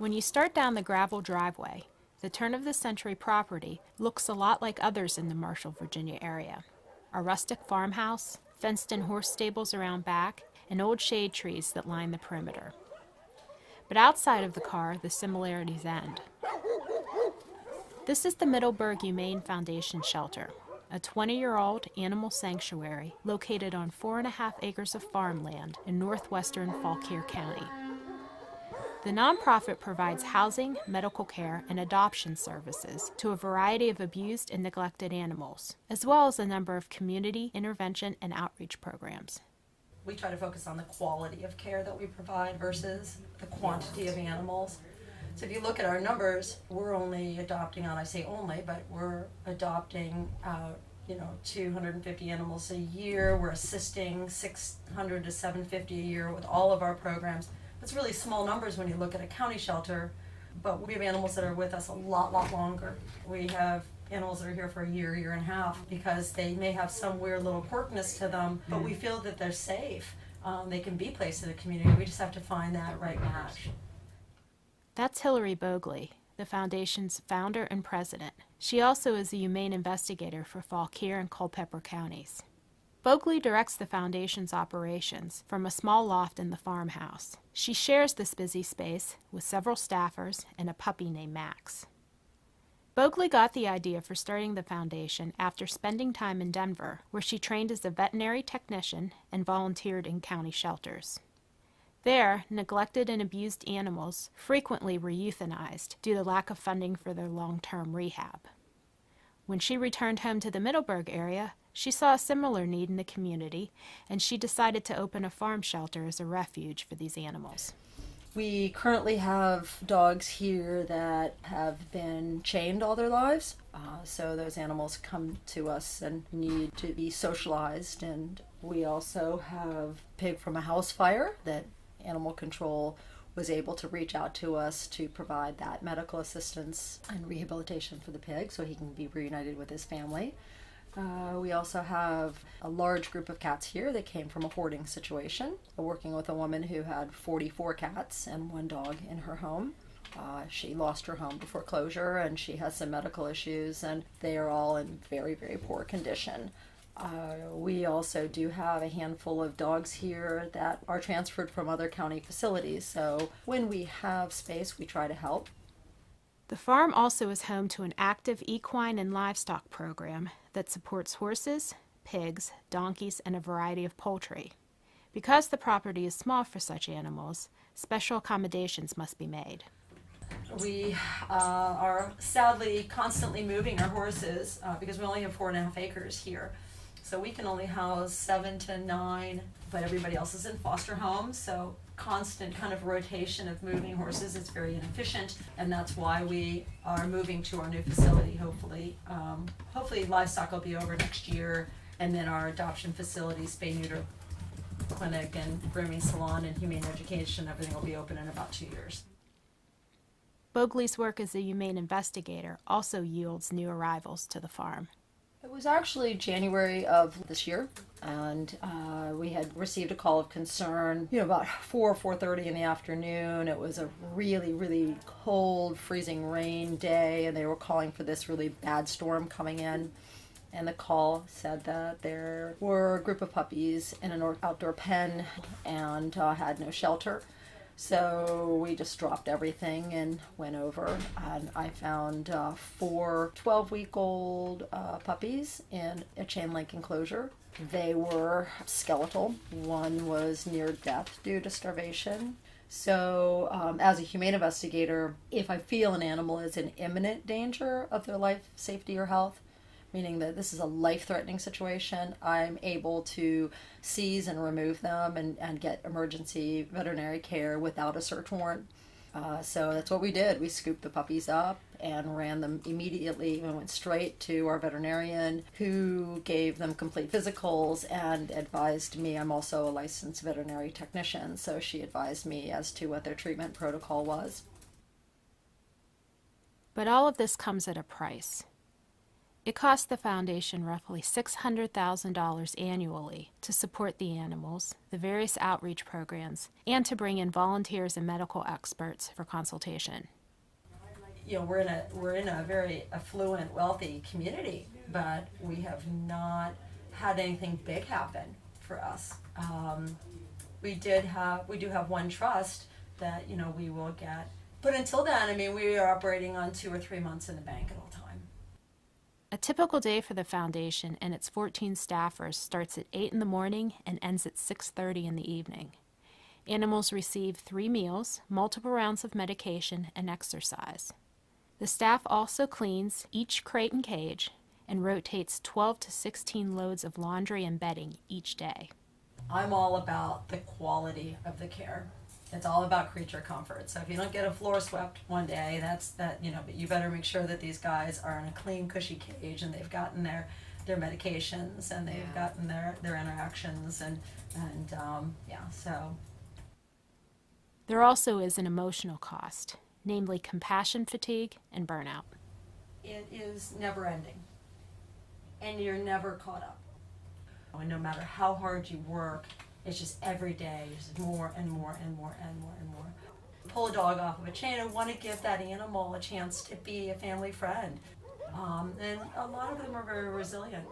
When you start down the gravel driveway, the turn-of-the-century property looks a lot like others in the Marshall, Virginia area. A rustic farmhouse, fenced-in horse stables around back, and old shade trees that line the perimeter. But outside of the car, the similarities end. This is the Middleburg Humane Foundation shelter, a 20-year-old animal sanctuary located on 4.5 acres of farmland in northwestern Fauquier County. The nonprofit provides housing, medical care, and adoption services to a variety of abused and neglected animals, as well as a number of community intervention and outreach programs. We try to focus on the quality of care that we provide versus the quantity of animals. So if you look at our numbers, we're only adopting on, I say only, but we're adopting 250 animals a year. We're assisting 600 to 750 a year with all of our programs. It's really small numbers when you look at a county shelter, but we have animals that are with us a lot longer. We have animals that are here for a year and a half because they may have some weird little quirkiness to them, but we feel that they're safe. They can be placed in the community. We just have to find that right match. That's Hillary Bogley, the Foundation's founder and president. She also is a humane investigator for Fauquier and Culpeper counties. Bogley directs the Foundation's operations from a small loft in the farmhouse. She shares this busy space with several staffers and a puppy named Max. Bogley got the idea for starting the Foundation after spending time in Denver, where she trained as a veterinary technician and volunteered in county shelters. There, neglected and abused animals frequently were euthanized due to lack of funding for their long-term rehab. When she returned home to the Middleburg area, she saw a similar need in the community, and she decided to open a farm shelter as a refuge for these animals. We currently have dogs here that have been chained all their lives. So those animals come to us and need to be socialized. And we also have pig from a house fire that animal control was able to reach out to us to provide that medical assistance and rehabilitation for the pig so he can be reunited with his family. We also have a large group of cats here that came from a hoarding situation, working with a woman who had 44 cats and one dog in her home. She lost her home to foreclosure and she has some medical issues and they are all in very poor condition. We also do have a handful of dogs here that are transferred from other county facilities, so when we have space we try to help. The farm also is home to an active equine and livestock program that supports horses, pigs, donkeys, and a variety of poultry. Because the property is small for such animals, special accommodations must be made. We are sadly constantly moving our horses because we only have 4.5 acres here. So we can only house 7 to 9, but everybody else is in foster homes, so constant kind of rotation of moving horses is very inefficient, and that's why we are moving to our new facility, hopefully. Hopefully livestock will be over next year, and then our adoption facility, spay-neuter clinic and grooming salon and humane education, everything will be open in about 2 years. Bogley's work as a humane investigator also yields new arrivals to the farm. It was actually January of this year, and we had received a call of concern, about 4:30 in the afternoon. It was a really cold, freezing rain day, and they were calling for this really bad storm coming in. And the call said that there were a group of puppies in an outdoor pen and had no shelter. So we just dropped everything and went over, and I found 4 12-week-old puppies in a chain link enclosure. They were skeletal. One was near death due to starvation. So as a humane investigator, if I feel an animal is in imminent danger of their life, safety, or health, meaning that this is a life-threatening situation, I'm able to seize and remove them and get emergency veterinary care without a search warrant. So that's what we did. We scooped the puppies up and ran them immediately and went straight to our veterinarian, who gave them complete physicals and advised me. I'm also a licensed veterinary technician, so she advised me as to what their treatment protocol was. But all of this comes at a price. It costs the foundation roughly $600,000 annually to support the animals, the various outreach programs, and to bring in volunteers and medical experts for consultation. You know, we're in a very affluent, wealthy community, but we have not had anything big happen for us. We do have one trust that we will get, but until then, I mean, we are operating on 2 or 3 months in the bank at all time. A typical day for the foundation and its 14 staffers starts at 8 in the morning and ends at 6:30 in the evening. Animals receive 3 meals, multiple rounds of medication, and exercise. The staff also cleans each crate and cage and rotates 12 to 16 loads of laundry and bedding each day. I'm all about the quality of the care. It's all about creature comfort. So if you don't get a floor swept one day, but you better make sure that these guys are in a clean, cushy cage and they've gotten their medications and they've gotten their interactions and so. There also is an emotional cost, namely compassion fatigue and burnout. It is never ending, and you're never caught up. And no matter how hard you work, it's just every day, just more and more and more and more and more. Pull a dog off of a chain. I want to give that animal a chance to be a family friend. And a lot of them are very resilient.